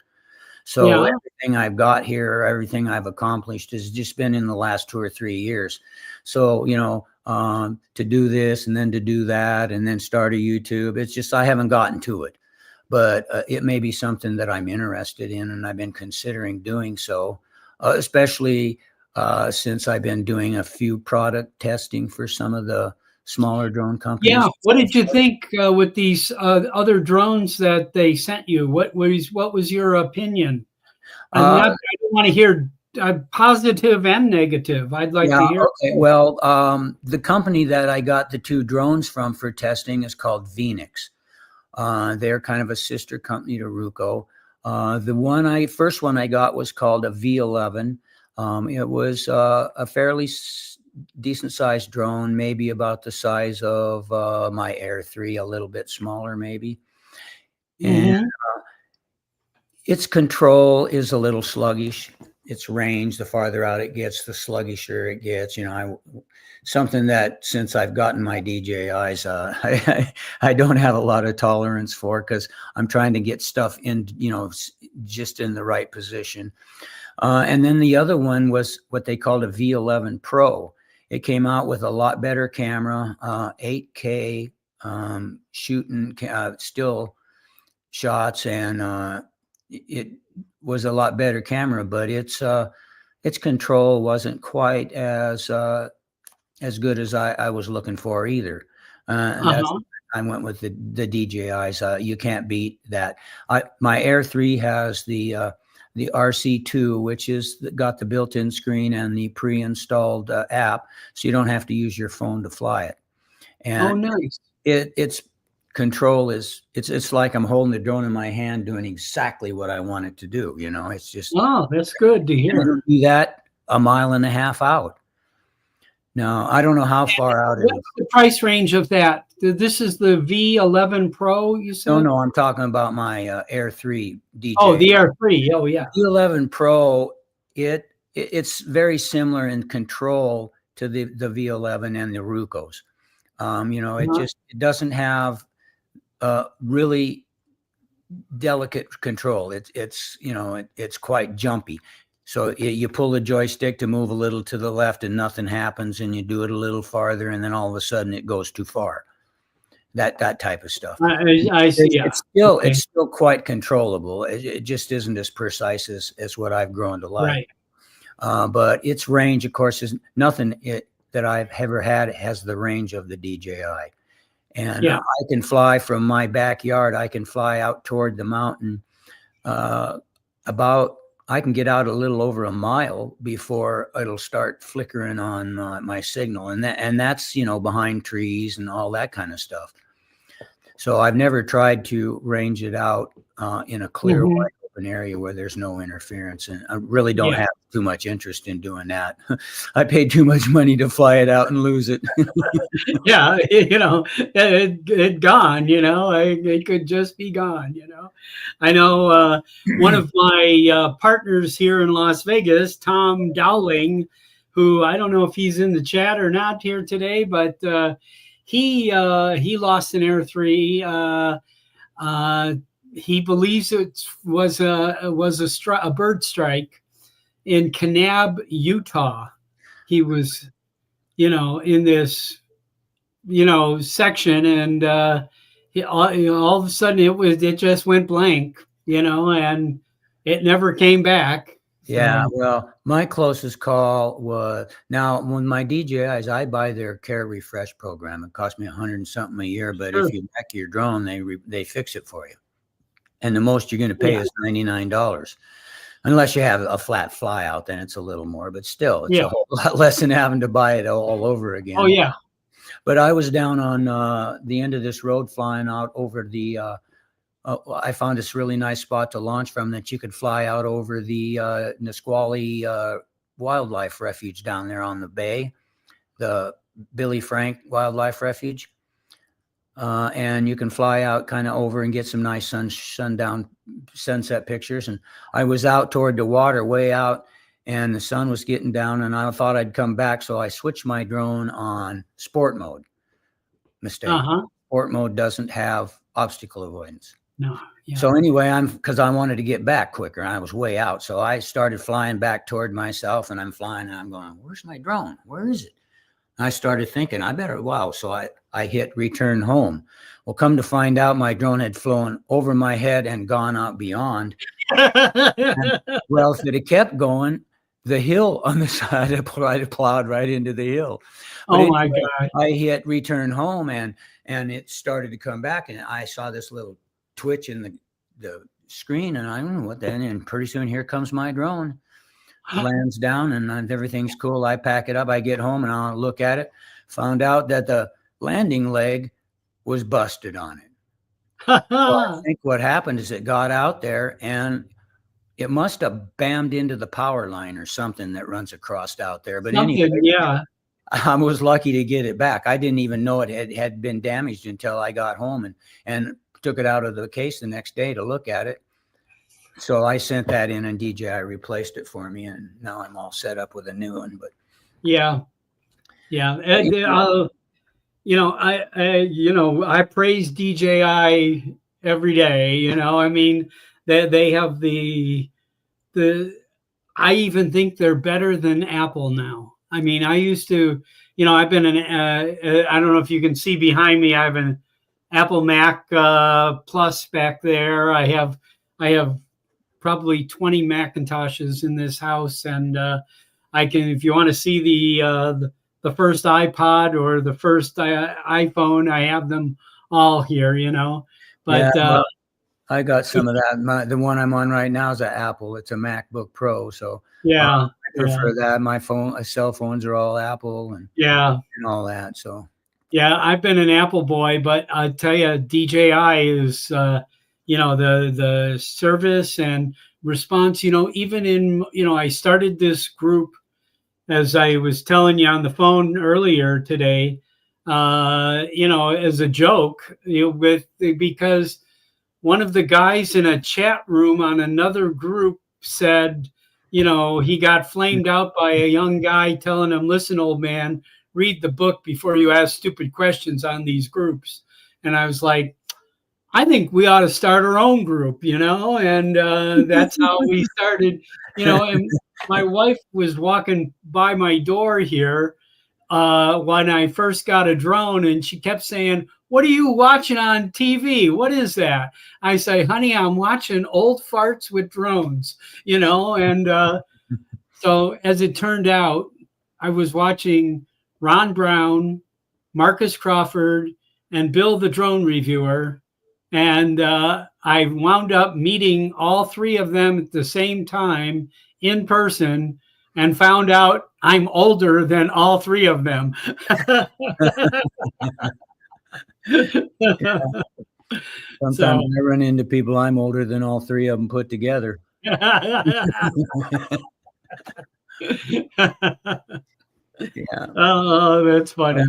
So everything I've got here, everything I've accomplished has just been in the last 2 or 3 years. So, to do this and then to do that and then start a YouTube, it's just I haven't gotten to it. But it may be something that I'm interested in, and I've been considering doing so, especially since I've been doing a few product testing for some of the smaller drone companies. Yeah. What did you think with these other drones that they sent you? What was your opinion? I don't want to hear positive and negative. I'd like to hear. Okay. Well, the company that I got the 2 drones from for testing is called Phoenix. They're kind of a sister company to Ruco. The first one I got was called a V11. It was a fairly decent sized drone, maybe about the size of my Air 3, a little bit smaller maybe. And its control is a little sluggish. Its range, the farther out it gets, the sluggisher it gets. Something that since I've gotten my DJIs, I don't have a lot of tolerance for, because I'm trying to get stuff in, just in the right position. And then the other one was what they called a V11 Pro. It came out with a lot better camera, 8K shooting still shots, and it was a lot better camera, but its control wasn't quite as good as I was looking for either. I went with the DJIs. You can't beat that. My Air 3 has the RC2, which is got the built-in screen and the pre-installed app, so you don't have to use your phone to fly it. And nice. Its control is it's like I'm holding the drone in my hand, doing exactly what I want it to do. It's just That's good to hear. Do that a mile and a half out. Now, I don't know how far out it is. What's the price range of that? This is the V11 Pro, you said? No, I'm talking about my Air 3 DJ. Oh, the Air 3. Oh, yeah. V11 Pro, it's very similar in control to the V11 and the Rucos. It doesn't have really delicate control. It's quite jumpy. So you pull the joystick to move a little to the left and nothing happens, and you do it a little farther, and then all of a sudden it goes too far. That type of stuff. I see. It's still quite controllable. It just isn't as precise as what I've grown to like. Right. But its range, of course, is nothing that I've ever had has the range of the DJI. And I can fly from my backyard. I can fly out toward the mountain I can get out a little over a mile before it'll start flickering on my signal. And that's, behind trees and all that kind of stuff. So I've never tried to range it out in a clear, wide open area where there's no interference. And I really don't have too much interest in doing that. I paid too much money to fly it out and lose it. It gone, it could just be gone, I know one of my partners here in Las Vegas, Tom Dowling, who I don't know if he's in the chat or not here today, but he lost an Air 3. He believes it was a bird strike in Kanab, Utah. He was, in this, section, and all of a sudden it just went blank, and it never came back. Yeah, well, my closest call was, now when my DJIs, I buy their Care Refresh program. It cost me $100 and something a year, but if you wreck your drone, they fix it for you. And the most you're going to pay is $99. Unless you have a flat fly out, then it's a little more, but still, it's a whole lot less than having to buy it all over again. Oh, yeah. But I was down on the end of this road flying out over the, I found this really nice spot to launch from that you could fly out over the Nisqually Wildlife Refuge down there on the bay, the Billy Frank Wildlife Refuge. And you can fly out kind of over and get some nice sunset pictures. And I was out toward the water, way out, and the sun was getting down, and I thought I'd come back. So I switched my drone on sport mode. Mistake. Sport mode doesn't have obstacle avoidance. No. Yeah. So anyway, because I wanted to get back quicker, and I was way out. So I started flying back toward myself, and I'm flying, and I'm going, where's my drone? Where is it? And I started thinking, So I hit return home. Well, come to find out, my drone had flown over my head and gone out beyond. Well, if it had kept going, the hill on the side, I plowed right into the hill. But my God. I hit return home, and it started to come back, and I saw this little twitch in the screen, and I don't know what that, and pretty soon here comes my drone. Lands down, and everything's cool. I pack it up. I get home, and I look at it. Found out that the landing leg was busted on it. Well, I think what happened is it got out there and it must have bammed into the power line or something that runs across out there. But anyway, Something, yeah. I was lucky to get it back. I didn't even know it had been damaged until I got home and took it out of the case the next day to look at it. So I sent that in and DJI replaced it for me, and now I'm all set up with a new one. But yeah, I praise DJI every day. I mean, they have the I even think they're better than Apple now. I mean, I used to, I've been I don't know if you can see behind me. I have an Apple Mac Plus back there. I have probably 20 Macintoshes in this house, and I can, if you want to see the first iPod or the first iPhone, I have them all here. But yeah, I got some of that. The one I'm on right now is an Apple. It's a MacBook Pro, so yeah, I prefer that. My cell phones are all Apple and all that. So yeah, I've been an Apple boy, but I tell you, DJI is the service and response. Even in I started this group, as I was telling you on the phone earlier today, as a joke, because one of the guys in a chat room on another group said, he got flamed out by a young guy telling him, "Listen, old man, read the book before you ask stupid questions on these groups." And I was like, I think we ought to start our own group, and that's how we started, and my wife was walking by my door here when I first got a drone, and she kept saying, "What are you watching on TV? What is that?" I say, "Honey, I'm watching Old Farts with Drones," and so as it turned out, I was watching Ron Brown, Marcus Crawford, and Bill the Drone Reviewer. And I wound up meeting all three of them at the same time in person and found out I'm older than all three of them. yeah. Sometimes I run into people I'm older than all three of them put together. Yeah. Oh, that's funny.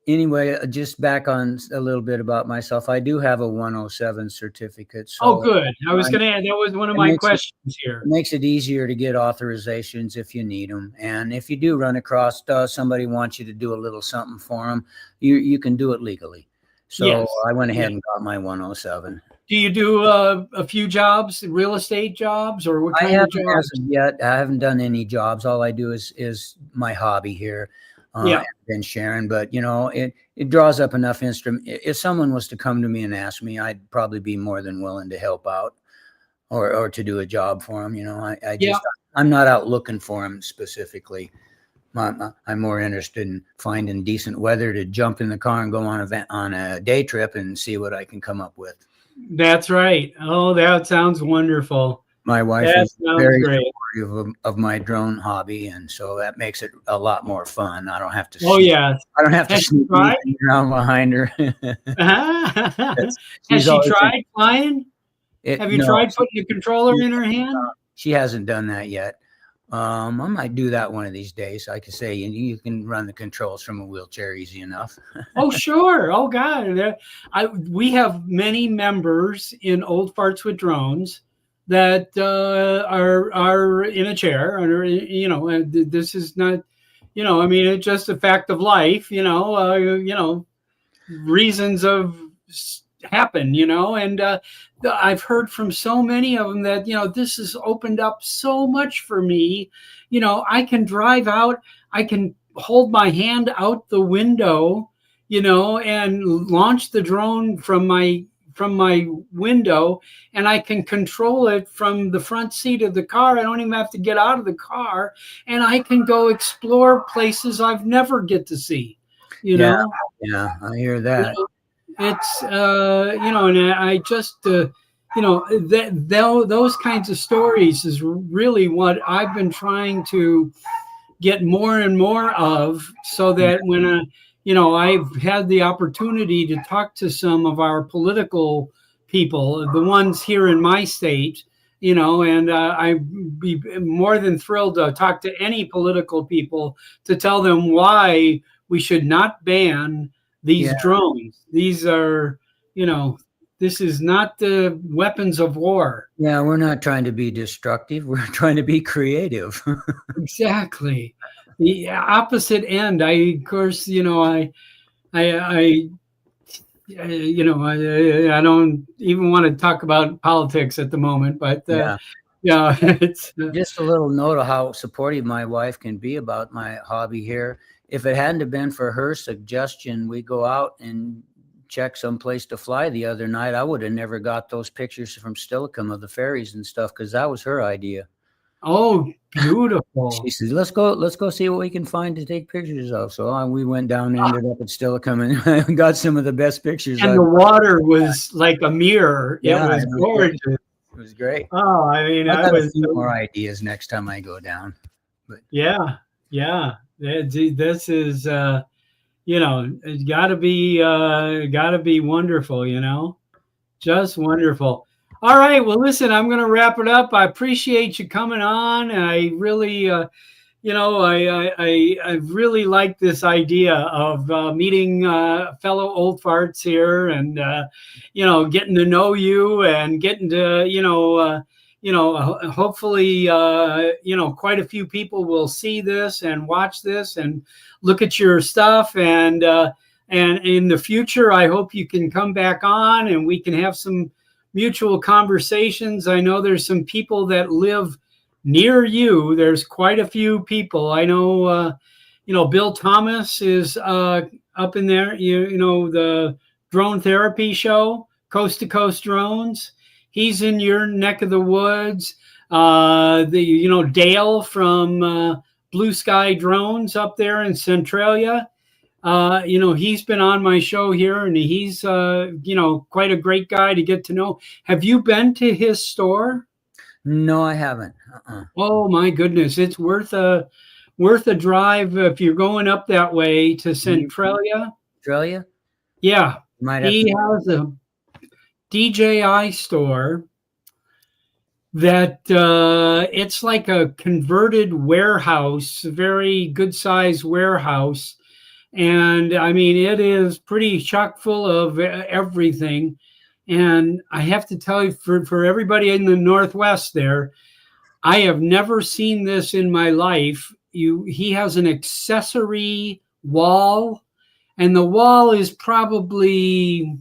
Anyway, just back on a little bit about myself. I do have a 107 certificate. So oh, good. I was going to add, that was one of my questions here. It makes it easier to get authorizations if you need them. And if you do run across somebody wants you to do a little something for them, you can do it legally. So yes. I went ahead and got my 107. Do you do a few jobs, real estate jobs, or what kind of jobs? Yet. I haven't done any jobs. All I do is my hobby here. I've been sharing, but it draws up enough instrument. If someone was to come to me and ask me, I'd probably be more than willing to help out or to do a job for them. I'm not out looking for them specifically. I'm more interested in finding decent weather to jump in the car and go on a day trip and see what I can come up with. That's right. Oh, that sounds wonderful. My wife is very supportive of my drone hobby, and so that makes it a lot more fun. I don't have to. I don't have to sneak around behind her. Has she tried flying? Have you tried putting a controller in her hand? She hasn't done that yet. I might do that one of these days. Like I say, you can run the controls from a wheelchair easy enough. Oh, sure. Oh, God. We have many members in Old Farts with Drones that are in a chair, and this is not, I mean, it's just a fact of life, reasons of happen, and I've heard from so many of them that, this has opened up so much for me. I can drive out, I can hold my hand out the window, and launch the drone from my window, and I can control it from the front seat of the car. I don't even have to get out of the car, and I can go explore places I've never get to see, Yeah, I hear that. It's, and I just, those kinds of stories is really what I've been trying to get more and more of, so that when I've had the opportunity to talk to some of our political people, the ones here in my state, and I'd be more than thrilled to talk to any political people to tell them why we should not ban these drones. These are, this is not the weapons of war. Yeah, we're not trying to be destructive. We're trying to be creative. Exactly. The opposite end. Of course, I don't even want to talk about politics at the moment, but yeah, it's just a little note of how supportive my wife can be about my hobby here. If it hadn't have been for her suggestion, we go out and check some place to fly the other night, I would have never got those pictures from Stillicum of the ferries and stuff, because that was her idea. Oh, beautiful. She said, let's go see what we can find to take pictures of. So we went down and ended up at Stillicum and got some of the best pictures. And the water was like a mirror. It was gorgeous. It was great. Oh, I mean, I got a few more ideas next time I go down. But yeah. This is it's gotta be wonderful, just wonderful. All right. Well, listen, I'm going to wrap it up. I appreciate you coming on. I really, I really like this idea of meeting fellow old farts here and, getting to know you and getting to, hopefully, quite a few people will see this and watch this and look at your stuff. And in the future, I hope you can come back on and we can have some mutual conversations. I know there's some people that live near you. There's quite a few people. I know, Bill Thomas is up in there, the drone therapy show, Coast to Coast Drones. He's in your neck of the woods. Dale from Blue Sky Drones up there in Centralia. He's been on my show here and he's, quite a great guy to get to know. Have you been to his store? No, I haven't. Oh my goodness. It's worth a drive if you're going up that way to Centralia. Australia? Yeah. He has a DJI store that it's like a converted warehouse, a very good sized warehouse. And I mean, it is pretty chock full of everything. And I have to tell you, for everybody in the Northwest there, I have never seen this in my life. He has an accessory wall, and the wall is probably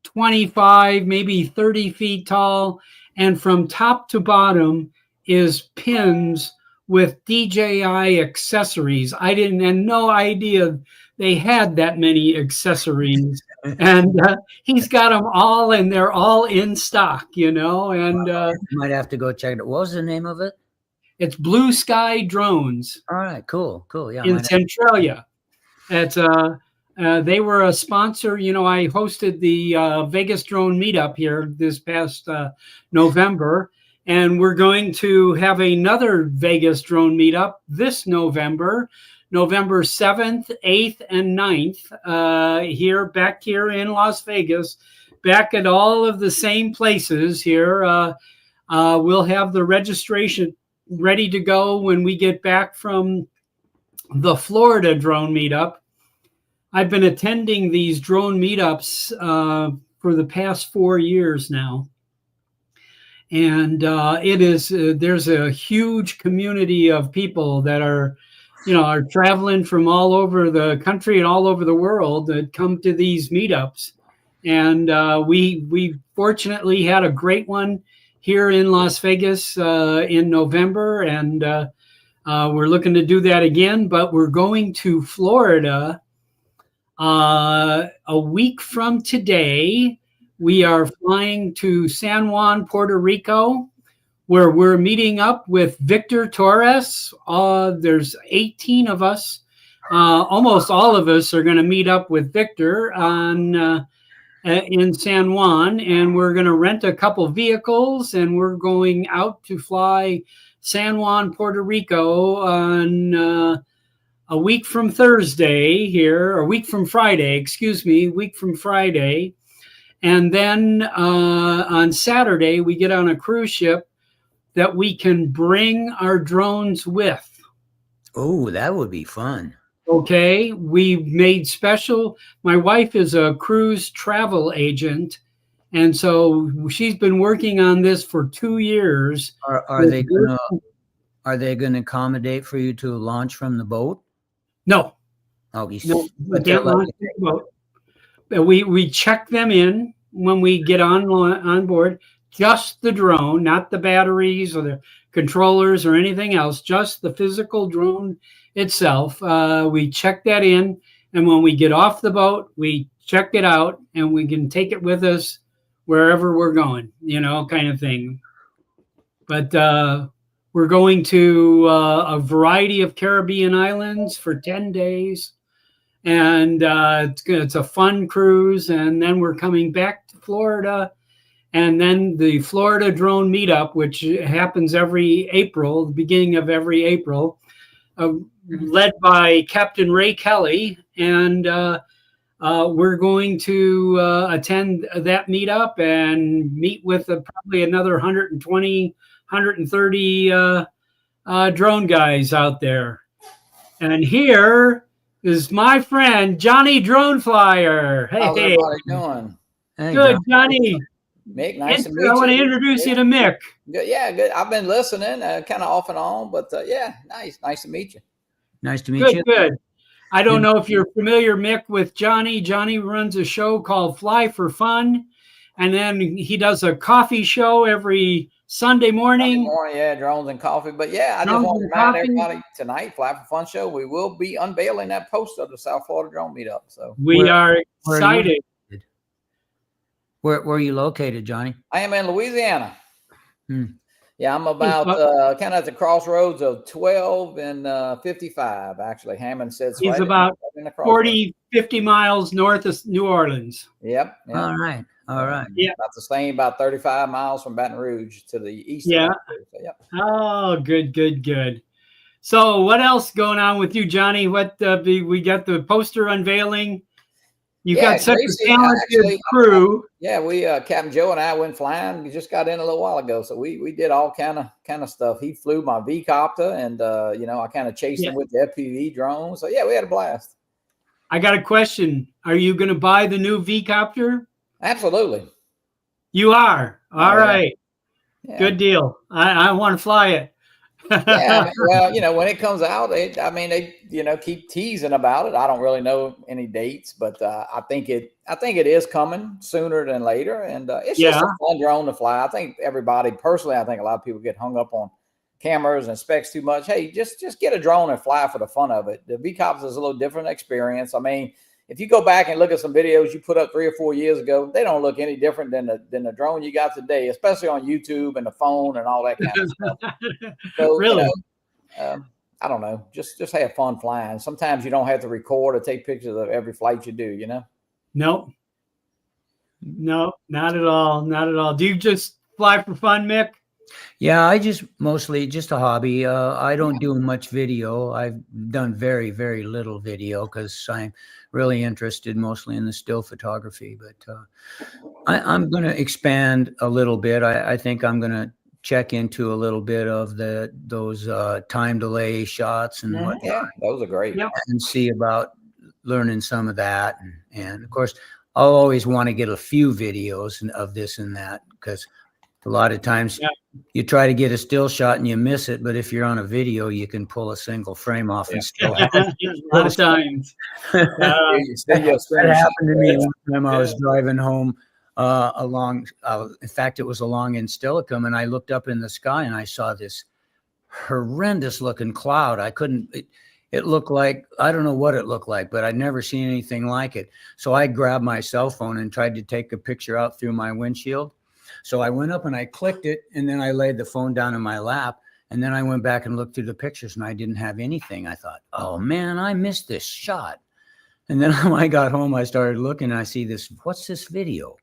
25, maybe 30 feet tall. And from top to bottom is pins with DJI accessories. I didn't have no idea they had that many accessories. And he's got them all, and they're all in stock, and you might have to go check it out. What was the name of it? It's Blue Sky Drones. All right, cool. Yeah, in Centralia. It's they were a sponsor. I hosted the Vegas drone meetup here this past November. And we're going to have another Vegas drone meetup this November 7th, 8th, and 9th, back here in Las Vegas, back at all of the same places here. We'll have the registration ready to go when we get back from the Florida drone meetup. I've been attending these drone meetups for the past 4 years now. And it is there's a huge community of people that are traveling from all over the country and all over the world that come to these meetups. And we fortunately had a great one here in Las Vegas in November, and we're looking to do that again. But we're going to Florida a week from today. We are flying to San Juan, Puerto Rico, where we're meeting up with Victor Torres. There's 18 of us. Almost all of us are going to meet up with Victor in San Juan, and we're going to rent a couple vehicles, and we're going out to fly San Juan, Puerto Rico on a week from Thursday here, or a week from Friday, excuse me, week from Friday. And then on Saturday, we get on a cruise ship that we can bring our drones with. Oh, that would be fun. Okay. We made special. My wife is a cruise travel agent. And so she's been working on this for 2 years. Are they gonna accommodate for you to launch from the boat? No. Oh, No, we can't launch the boat. We check them in when we get on board. Just the drone, not the batteries or the controllers or anything else. Just the physical drone itself. We check that in, and when we get off the boat, we check it out, and we can take it with us wherever we're going. Kind of thing. But we're going to a variety of Caribbean islands for 10 days. And it's a fun cruise. And then we're coming back to Florida. And then the Florida Drone Meetup, which happens every April, the beginning of every April, led by Captain Ray Kelly. And we're going to attend that meetup and meet with probably another 120, 130 drone guys out there. And here is my friend Johnny Drone Flyer. Hey, how's everybody doing? Hey, good, John. Johnny. Mick, nice to meet you. I want to introduce you to Mick. Good. Yeah, good. I've been listening, kind of off and on, but yeah, nice to meet you. Nice to meet you. Good. I don't know if you're familiar, Mick, with Johnny. Johnny runs a show called Fly for Fun, and then he does a coffee show every Sunday morning. Yeah, drones and coffee. But yeah, I just want to remind everybody tonight, Fly for Fun show, we will be unveiling that poster of the South Florida Drone Meetup. So we are excited. Where are you located, Johnny? I am in Louisiana. Yeah, I'm about kind of at the crossroads of 12 and 55, actually. Hammond says he's right about 40, 50 miles north of New Orleans. Yep. All right. Yeah. About the same, about 35 miles from Baton Rouge to the east. Yeah. So, yep. Oh, good. So what else going on with you, Johnny? What we got the poster unveiling. You got such a talented crew. Yeah, we Captain Joe and I went flying. We just got in a little while ago, so we did all kind of stuff. He flew my V-copter, and I kind of chased him with the FPV drone. So yeah, we had a blast. I got a question. Are you going to buy the new V-copter? Absolutely. You are. All right. Yeah. Good deal. I want to fly it. Yeah, well, when it comes out, they keep teasing about it. I don't really know any dates, but I think it is coming sooner than later, and it's just a fun drone to fly. I think everybody, personally, I think a lot of people get hung up on cameras and specs too much. Hey, just get a drone and fly for the fun of it. The V-Cops is a little different experience. I mean, if you go back and look at some videos you put up 3 or 4 years ago, they don't look any different than the drone you got today, especially on YouTube and the phone and all that kind of stuff. So, really? I don't know. Just have fun flying. Sometimes you don't have to record or take pictures of every flight you do, No, not at all. Not at all. Do you just fly for fun, Mick? Yeah, I just mostly just a hobby. I don't do much video. I've done very, very little video because I'm really interested mostly in the still photography. But I'm going to expand a little bit. I think I'm going to check into a little bit of those time delay shots and whatnot. Yeah, those are great. And see about learning some of that. And of course, I'll always want to get a few videos of this and that because a lot of times you try to get a still shot and you miss it, but if you're on a video, you can pull a single frame off and still have it. A lot of times. That happened to me one time I was driving home in fact, it was along in Stillicum, and I looked up in the sky and I saw this horrendous looking cloud. It looked like, I don't know what it looked like, but I'd never seen anything like it. So I grabbed my cell phone and tried to take a picture out through my windshield. So I went up and I clicked it, and then I laid the phone down in my lap, and then I went back and looked through the pictures, and I didn't have anything. I thought, oh man, I missed this shot. And then when I got home, I started looking, and I see this, what's this video?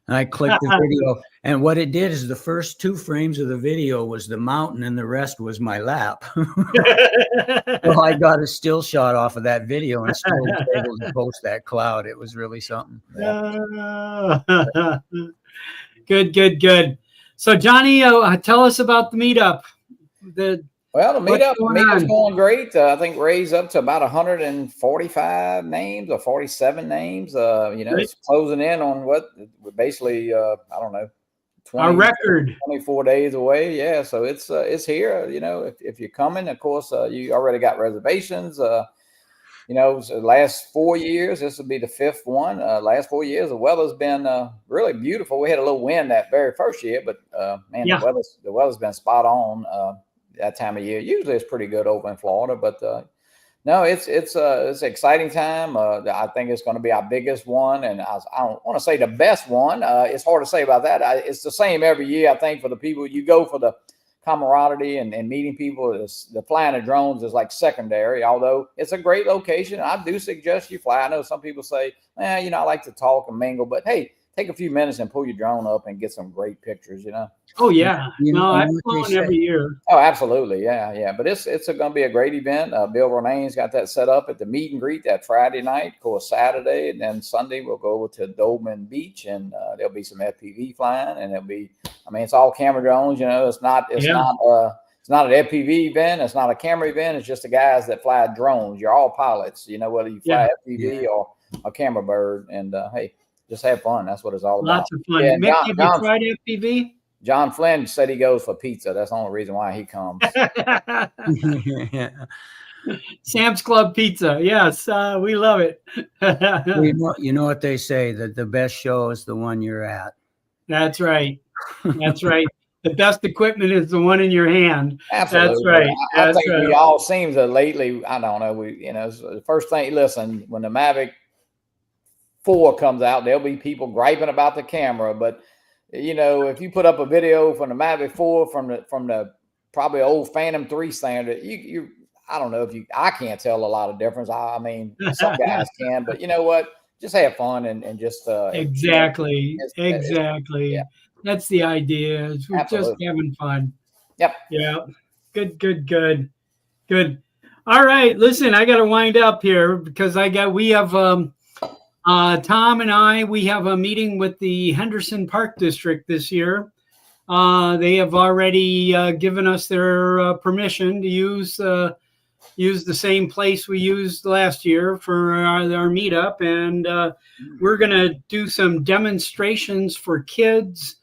And I clicked the video, And what it did is the first 2 frames of the video was the mountain and the rest was my lap. So I got a still shot off of that video and still was able to post that cloud. It was really something. Good. So Johnny, tell us about the meetup. Well, the meetup's going great. I think Ray's up to about 145 names or 47 names. It's closing in on what basically, I don't know, 20, our record, 24 days away. Yeah, so it's here. If you're coming, of course, you already got reservations. So the last 4 years, this will be the 5th one. Last 4 years, the weather's been really beautiful. We had a little wind that very first year, but man, the weather's been spot on that time of year. Usually, it's pretty good over in Florida, but no, it's an exciting time. I think it's going to be our biggest one, and I don't want to say the best one. It's hard to say about that. It's the same every year. I think for the people, you go for the camaraderie and meeting people. The flying of drones is like secondary, although it's a great location. I do suggest you fly. I know some people say, I like to talk and mingle, but hey, take a few minutes and pull your drone up and get some great pictures, Oh yeah. I've flown every year. Oh, absolutely. Yeah. But it's going to be a great event. Bill Renane's got that set up at the meet and greet that Friday night, of course, Saturday, and then Sunday we'll go over to Dolman Beach, and there'll be some FPV flying, and it's all camera drones. It's not an FPV event. It's not a camera event. It's just the guys that fly drones. You're all pilots, whether you fly FPV or a camera bird, and hey, just have fun. That's what it's all about. Lots of fun. Yeah, Mick, have you tried FPV? John Flynn said he goes for pizza. That's the only reason why he comes. Sam's Club pizza. Yes, we love it. You know what they say, that the best show is the one you're at. That's right. That's right. The best equipment is the one in your hand. Absolutely. That's right. I think we all seem to lately, I don't know, the first thing, listen, when the Mavic 4 comes out, there'll be people griping about the camera, but if you put up a video from the Mavic 4 from the probably old Phantom 3 standard, I don't know I can't tell a lot of difference. I mean, some guys can, but you know what? Just have fun and just exactly. Yeah. That's the idea. We're just having fun. Yep. Yeah. Good. All right. Listen, I got to wind up here because we have Tom and I, we have a meeting with the Henderson Park District this year. They have already given us their permission to use the same place we used last year for our meetup. And we're going to do some demonstrations for kids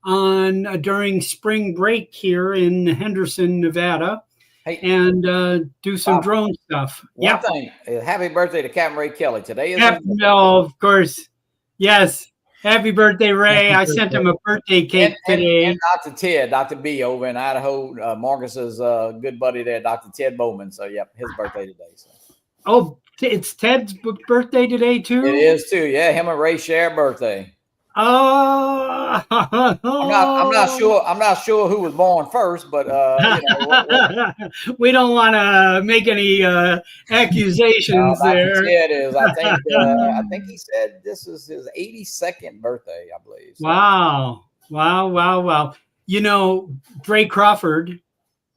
during spring break here in Henderson, Nevada. Hey, and do some drone stuff. One thing, happy birthday to Captain Ray Kelly. Today is of course. Yes. Happy birthday, Ray. I sent him a birthday cake today. And Dr. B over in Idaho, Marcus's good buddy there, Dr. Ted Bowman. So, his birthday today. So. Oh, it's Ted's birthday today, too? It is, too. Yeah, him and Ray share a birthday. Oh, I'm not sure who was born first, but we don't want to make any accusations there. Ted is. I think he said this is his 82nd birthday, I believe. So. Wow. Dre Crawford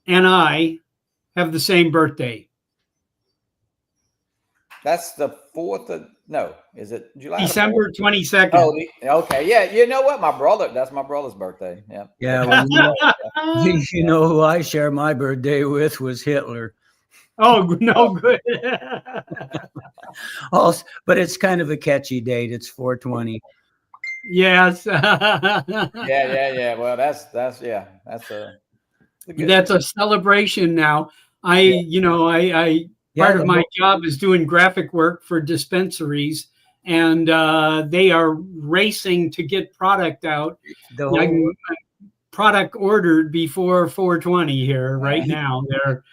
and I have the same birthday. That's the 4th of. No, is it July? December 22nd. Oh, okay. Yeah, you know what? That's my brother's birthday. Yeah. Yeah. Well, who I share my birthday with was Hitler. Oh, no good. Also, but it's kind of a catchy date. It's 420. Yes. Yeah. Well, that's a celebration now. Part of my job is doing graphic work for dispensaries, and they are racing to get product out. Product ordered before 420 here right now. They're,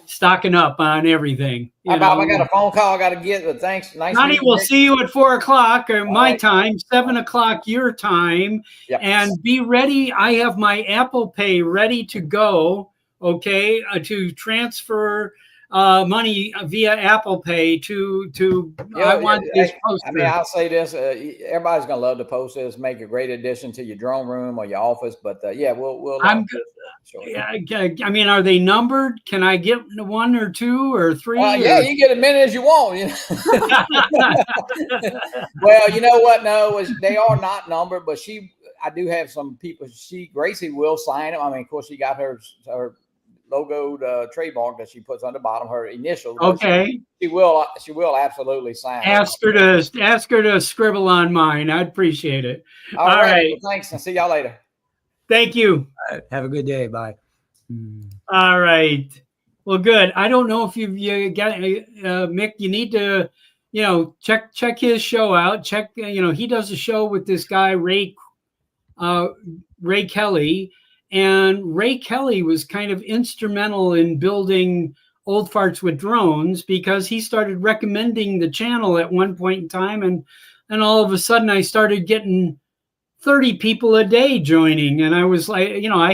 stocking up on everything. I got a phone call I got to get, but thanks. Nice. Johnny, we'll see you at 4 o'clock my time, 7 o'clock your time, and be ready. I have my Apple Pay ready to go. Okay, to transfer money via Apple Pay to I want this poster. I mean, I'll say this: everybody's gonna love to post this, make a great addition to your drone room or your office. But yeah, we'll. Sure. I mean, are they numbered? Can I get one or two or three? Yeah, you get as many as you want. You know? Well, you know what? No, they are not numbered, but I do have some people. Gracie will sign them. I mean, of course, she got her logoed trademark that she puts on the bottom, her initials. Okay. She will absolutely sign. Ask her to scribble on mine. I'd appreciate it. All right. Well, thanks, and see y'all later. Thank you. Have a good day. Bye. All right. Well, good. I don't know if you got Mick. You need to, check his show out. Check, he does a show with this guy Ray Kelly, and Ray Kelly was kind of instrumental in building Old Farts with Drones because he started recommending the channel at one point in time, and all of a sudden I started getting 30 people a day joining, and I was like, I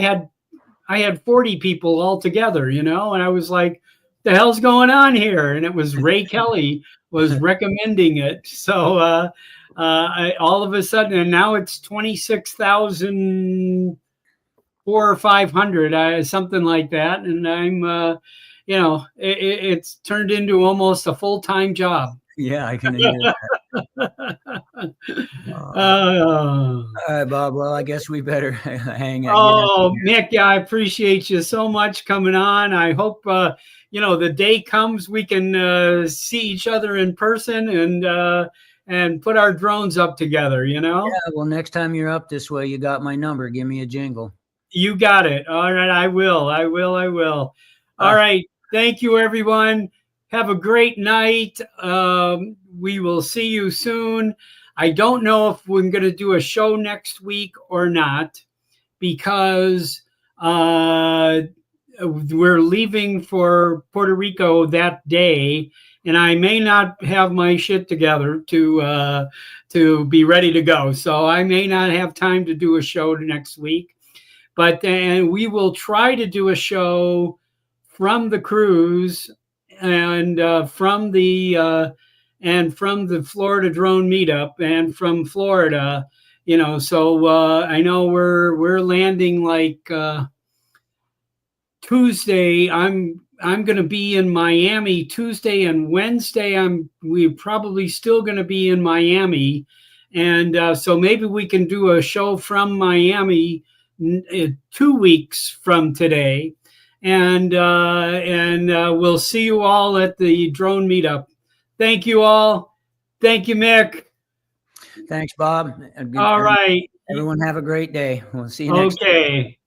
had 40 people altogether, and I was like, the hell's going on here? And it was Ray Kelly was recommending it. So all of a sudden, and now it's 26,400 or 500, something like that. And I'm, it's turned into almost a full-time job. Yeah, I can hear that. All right, Bob. Well, I guess we better hang out. Oh, Mick, yeah, I appreciate you so much coming on. I hope, the day comes we can see each other in person and put our drones up together, Yeah, well, next time you're up this way, you got my number. Give me a jingle. You got it. All right, I will. All right. Thank you, everyone. Have a great night. We will see you soon. I don't know if we're going to do a show next week or not because we're leaving for Puerto Rico that day, and I may not have my shit together to be ready to go. So I may not have time to do a show next week, but then we will try to do a show from the cruise and from the Florida drone meetup and from Florida, so I know we're landing like Tuesday. I'm going to be in Miami Tuesday and Wednesday. We're probably still going to be in Miami. And so maybe we can do a show from Miami 2 weeks from today. And we'll see you all at the drone meetup. Thank you all. Thank you, Mick. Thanks, Bob. All right. Everyone have a great day. We'll see you next time. Okay.